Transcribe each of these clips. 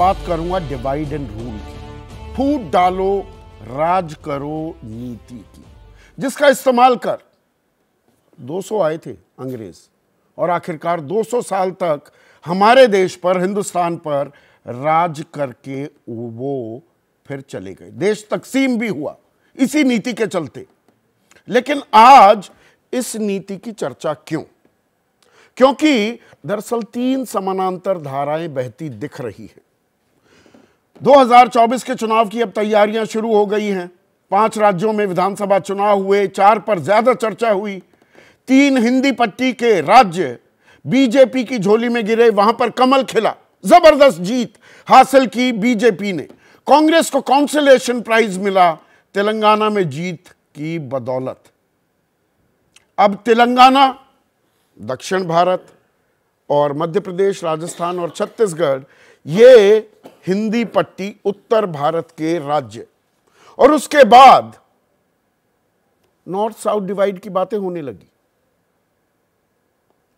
बात करूंगा divide and rule की। फूट डालो राज करो नीति की, जिसका इस्तेमाल कर 200 आए थे अंग्रेज और आखिरकार 200 साल तक हमारे देश पर, हिंदुस्तान पर राज करके वो फिर चले गए। देश तकसीम भी हुआ इसी नीति के चलते। लेकिन आज इस नीति की चर्चा क्यों? क्योंकि दरअसल 3 समानांतर धाराएं बहती दिख रही हैं। 2024 के चुनाव की अब तैयारियां शुरू हो गई हैं। 5 राज्यों में विधानसभा चुनाव हुए, 4 पर ज्यादा चर्चा हुई। 3 हिंदी पट्टी के राज्य बीजेपी की झोली में गिरे, वहां पर कमल खिला, जबरदस्त जीत हासिल की बीजेपी ने। कांग्रेस को कॉन्सोलेशन प्राइज मिला तेलंगाना में जीत की बदौलत। अब तेलंगाना, दक्षिण भारत और मध्य प्रदेश, राजस्थान और छत्तीसगढ़, ये हिंदी पट्टी उत्तर भारत के राज्य। और उसके बाद नॉर्थ साउथ डिवाइड की बातें होने लगी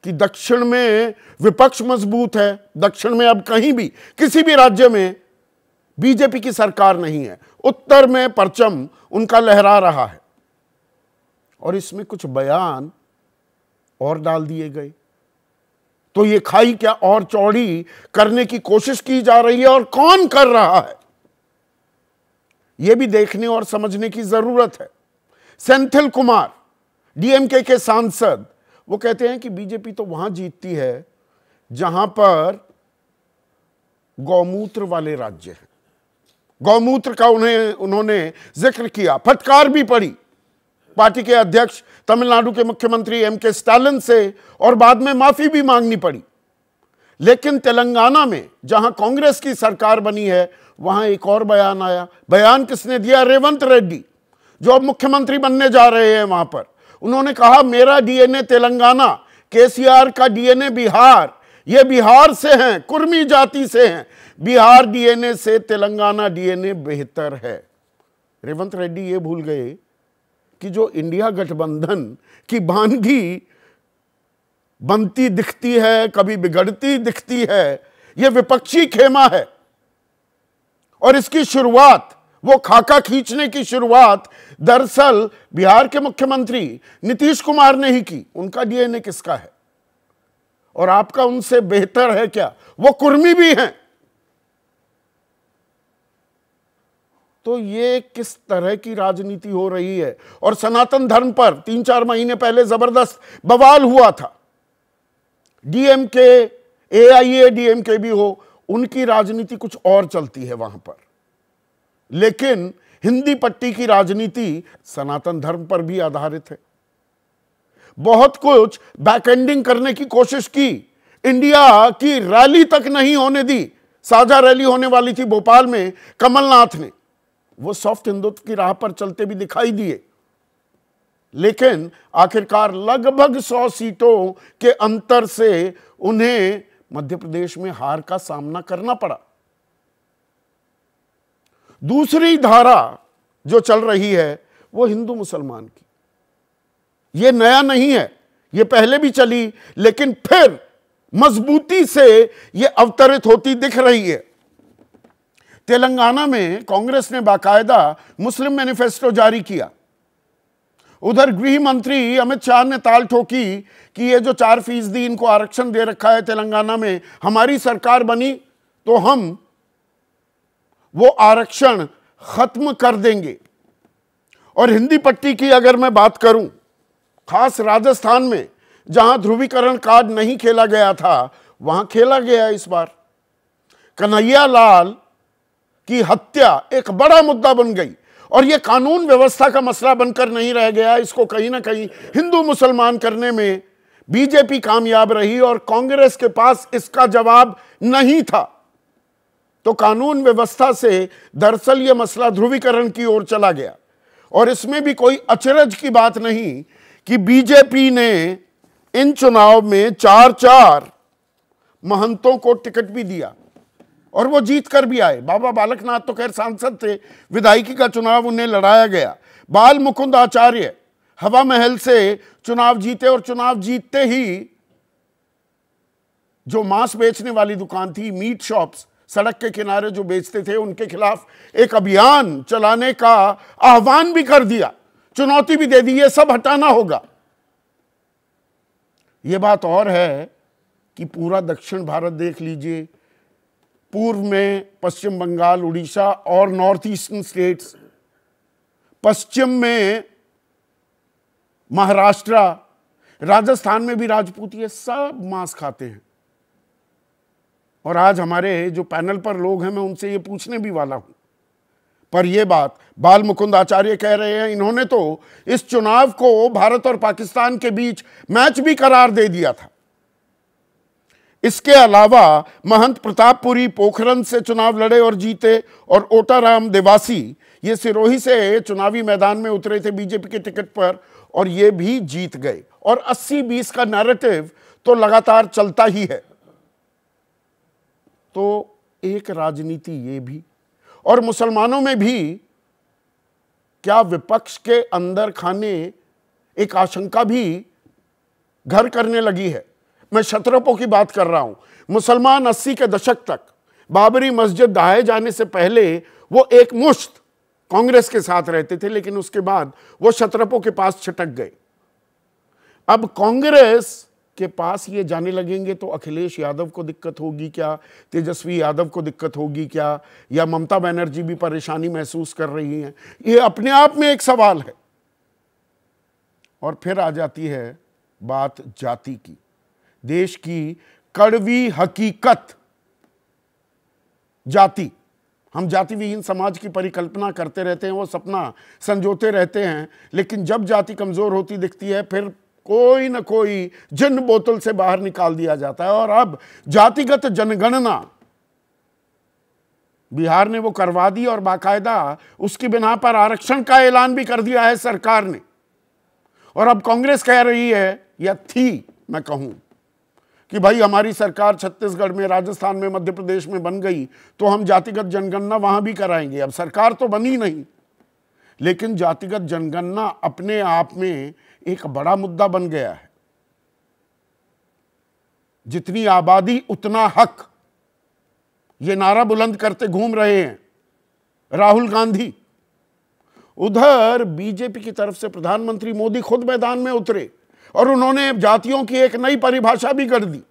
कि दक्षिण में विपक्ष मजबूत है। दक्षिण में अब कहीं भी किसी भी राज्य में बीजेपी की सरकार नहीं है। उत्तर में परचम उनका लहरा रहा है। और इसमें कुछ बयान और डाल दिए गए, तो ये खाई क्या और चौड़ी करने की कोशिश की जा रही है, और कौन कर रहा है यह भी देखने और समझने की जरूरत है। सेंथिल कुमार, डीएमके के सांसद, वो कहते हैं कि बीजेपी तो वहां जीतती है जहां पर गौमूत्र वाले राज्य हैं। गौमूत्र का उन्होंने जिक्र किया, फटकार भी पड़ी पार्टी के अध्यक्ष तमिलनाडु के मुख्यमंत्री एमके स्टालिन से, और बाद में माफी भी मांगनी पड़ी। लेकिन तेलंगाना में जहां कांग्रेस की सरकार बनी है, वहां एक और बयान आया। बयान किसने दिया? रेवंत रेड्डी, जो अब मुख्यमंत्री बनने जा रहे हैं। वहां पर उन्होंने कहा, मेरा डीएनए तेलंगाना, केसीआर का डीएनए बिहार, ये बिहार से हैं, कुर्मी जाति से हैं। बिहार डीएनए से तेलंगाना डीएनए बेहतर है। रेवंत रेड्डी ये भूल गए कि जो इंडिया गठबंधन की बानगी बनती दिखती है, कभी बिगड़ती दिखती है, यह विपक्षी खेमा है। और इसकी शुरुआत, वो खाका खींचने की शुरुआत दरअसल बिहार के मुख्यमंत्री नीतीश कुमार ने ही की। उनका डीएनए किसका है? और आपका उनसे बेहतर है क्या? वो कुर्मी भी हैं। तो ये किस तरह की राजनीति हो रही है? और सनातन धर्म पर 3-4 महीने पहले जबरदस्त बवाल हुआ था। डीएमके, एआईएडीएमके भी हो, उनकी राजनीति कुछ और चलती है वहां पर। लेकिन हिंदी पट्टी की राजनीति सनातन धर्म पर भी आधारित है। बहुत कुछ बैकएंडिंग करने की कोशिश की। इंडिया की रैली तक नहीं होने दी। साझा रैली होने वाली थी भोपाल में, कमलनाथ ने, वो सॉफ्ट हिंदुत्व की राह पर चलते भी दिखाई दिए। लेकिन आखिरकार लगभग 100 सीटों के अंतर से उन्हें मध्य प्रदेश में हार का सामना करना पड़ा। दूसरी धारा जो चल रही है वो हिंदू मुसलमान की। ये नया नहीं है, ये पहले भी चली, लेकिन फिर मजबूती से ये अवतरित होती दिख रही है। तेलंगाना में कांग्रेस ने बाकायदा मुस्लिम मैनिफेस्टो जारी किया। उधर गृह मंत्री अमित शाह ने ताल ठोकी कि ये जो 4% इनको आरक्षण दे रखा है तेलंगाना में, हमारी सरकार बनी तो हम वो आरक्षण खत्म कर देंगे। और हिंदी पट्टी की अगर मैं बात करूं, खास राजस्थान में जहां ध्रुवीकरण कार्ड नहीं खेला गया था, वहां खेला गया इस बार। कन्हैया लाल की हत्या एक बड़ा मुद्दा बन गई, और यह कानून व्यवस्था का मसला बनकर नहीं रह गया। इसको कहीं ना कहीं हिंदू मुसलमान करने में बीजेपी कामयाब रही, और कांग्रेस के पास इसका जवाब नहीं था। तो कानून व्यवस्था से दरअसल यह मसला ध्रुवीकरण की ओर चला गया। और इसमें भी कोई अचरज की बात नहीं कि बीजेपी ने इन चुनाव में 4 महंतों को टिकट भी दिया, और वो जीत कर भी आए। बाबा बालकनाथ तो खैर सांसद थे, विधायकी का चुनाव उन्हें लड़ाया गया। बाल मुकुंद आचार्य हवा महल से चुनाव जीते, और चुनाव जीतते ही जो मांस बेचने वाली दुकान थी, मीट शॉप्स, सड़क के किनारे जो बेचते थे उनके खिलाफ एक अभियान चलाने का आह्वान भी कर दिया, चुनौती भी दे दी, ये सब हटाना होगा। ये बात और है कि पूरा दक्षिण भारत देख लीजिए, पूर्व में पश्चिम बंगाल, उड़ीसा और नॉर्थ ईस्टर्न स्टेट्स, पश्चिम में महाराष्ट्र, राजस्थान में भी राजपूत, ये सब मांस खाते हैं। और आज हमारे जो पैनल पर लोग हैं, मैं उनसे ये पूछने भी वाला हूं, पर यह बात बाल मुकुंद आचार्य कह रहे हैं, इन्होंने तो इस चुनाव को भारत और पाकिस्तान के बीच मैच भी करार दे दिया था। इसके अलावा महंत प्रतापपुरी पोखरन से चुनाव लड़े और जीते, और ओटाराम देवासी ये सिरोही से चुनावी मैदान में उतरे थे बीजेपी के टिकट पर, और ये भी जीत गए। और 80-20 का नैरेटिव तो लगातार चलता ही है। तो एक राजनीति ये भी, और मुसलमानों में भी क्या विपक्ष के अंदर खाने एक आशंका भी घर करने लगी है। मैं क्षत्रपों की बात कर रहा हूं। मुसलमान 80 के दशक तक बाबरी मस्जिद ढहाए जाने से पहले वो एक मुश्त कांग्रेस के साथ रहते थे, लेकिन उसके बाद वो क्षत्रपों के पास छिटक गए। अब कांग्रेस के पास ये जाने लगेंगे तो अखिलेश यादव को दिक्कत होगी क्या, तेजस्वी यादव को दिक्कत होगी क्या, या ममता बनर्जी भी परेशानी महसूस कर रही हैं? ये अपने आप में एक सवाल है। और फिर आ जाती है बात जाति की, देश की कड़वी हकीकत जाति। हम जाति विहीन समाज की परिकल्पना करते रहते हैं, वो सपना संजोते रहते हैं, लेकिन जब जाति कमजोर होती दिखती है फिर कोई न कोई जिन बोतल से बाहर निकाल दिया जाता है। और अब जातिगत जनगणना बिहार ने वो करवा दी, और बाकायदा उसकी बिना पर आरक्षण का ऐलान भी कर दिया है सरकार ने। और अब कांग्रेस कह रही है, या थी मैं कहूं, कि भाई हमारी सरकार छत्तीसगढ़ में, राजस्थान में, मध्य प्रदेश में बन गई तो हम जातिगत जनगणना वहां भी कराएंगे। अब सरकार तो बनी नहीं, लेकिन जातिगत जनगणना अपने आप में एक बड़ा मुद्दा बन गया है। जितनी आबादी उतना हक, ये नारा बुलंद करते घूम रहे हैं राहुल गांधी। उधर बीजेपी की तरफ से प्रधानमंत्री मोदी खुद मैदान में उतरे और उन्होंने जातियों की एक नई परिभाषा भी कर दी।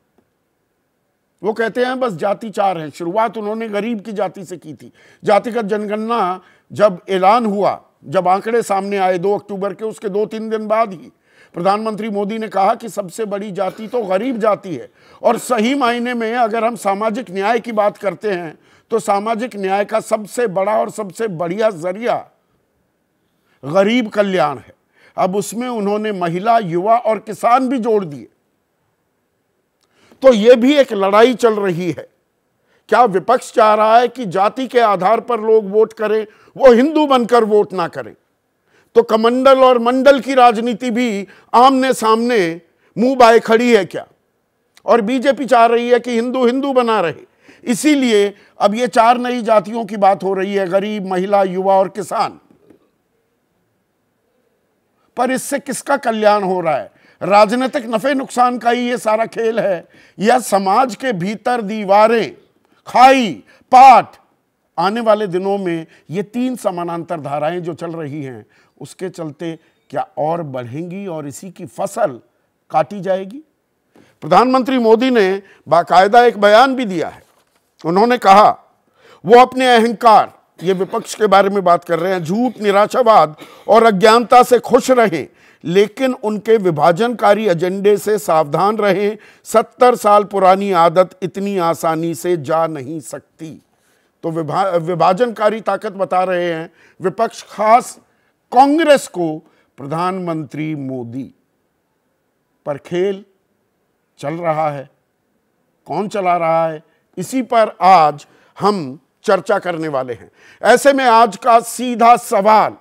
वो कहते हैं बस जाति 4 है। शुरुआत उन्होंने गरीब की जाति से की थी। जातिगत जनगणना जब ऐलान हुआ, जब आंकड़े सामने आए 2 अक्टूबर के, उसके 2-3 दिन बाद ही प्रधानमंत्री मोदी ने कहा कि सबसे बड़ी जाति तो गरीब जाति है। और सही मायने में अगर हम सामाजिक न्याय की बात करते हैं तो सामाजिक न्याय का सबसे बड़ा और सबसे बढ़िया जरिया गरीब कल्याण है। अब उसमें उन्होंने महिला, युवा और किसान भी जोड़ दिए। तो यह भी एक लड़ाई चल रही है। क्या विपक्ष चाह रहा है कि जाति के आधार पर लोग वोट करें, वो हिंदू बनकर वोट ना करें? तो कमंडल और मंडल की राजनीति भी आमने सामने मुंह बाए खड़ी है क्या? और बीजेपी चाह रही है कि हिंदू हिंदू बना रहे। इसीलिए अब ये 4 नई जातियों की बात हो रही है, गरीब, महिला, युवा और किसान। पर इससे किसका कल्याण हो रहा है? राजनीतिक नफे नुकसान का ही ये सारा खेल है, या समाज के भीतर दीवारें, खाई, पाट? आने वाले दिनों में ये 3 समानांतर धाराएं जो चल रही हैं, उसके चलते क्या और बढ़ेंगी और इसी की फसल काटी जाएगी? प्रधानमंत्री मोदी ने बाकायदा एक बयान भी दिया है। उन्होंने कहा वो अपने अहंकार, ये विपक्ष के बारे में बात कर रहे हैं, झूठ, निराशावाद और अज्ञानता से खुश रहे, लेकिन उनके विभाजनकारी एजेंडे से सावधान रहें। 70 साल पुरानी आदत इतनी आसानी से जा नहीं सकती। तो विभाजनकारी ताकत बता रहे हैं विपक्ष, खास कांग्रेस को प्रधानमंत्री मोदी। पर खेल चल रहा है, कौन चला रहा है, इसी पर आज हम चर्चा करने वाले हैं। ऐसे में आज का सीधा सवाल,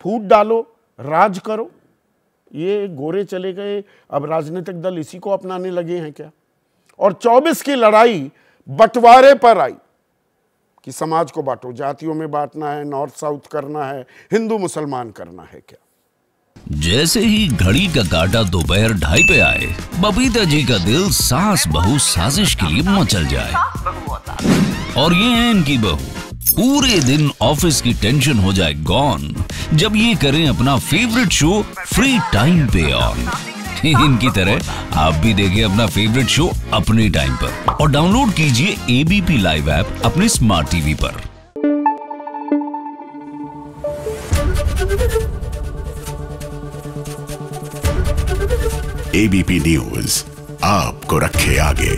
फूट डालो, राज करो, ये गोरे चले गए, अब राजनीतिक दल इसी को अपनाने लगे हैं क्या? और 24 की लड़ाई बंटवारे पर आई कि समाज को बांटो, जातियों में बांटना है, नॉर्थ साउथ करना है, हिंदू मुसलमान करना है क्या? जैसे ही घड़ी का काटा दोपहर 2:30 पे आए, बबीता जी का दिल सास बहू साजिश के लिए मचल जाए। और ये है इनकी बहू, पूरे दिन ऑफिस की टेंशन हो जाए गॉन जब ये करें अपना फेवरेट शो फ्री टाइम पे ऑन। इनकी तरह आप भी देखिए अपना फेवरेट शो अपने टाइम पर और डाउनलोड कीजिए एबीपी लाइव ऐप अपने स्मार्ट टीवी पर। एबीपी न्यूज आपको रखे आगे।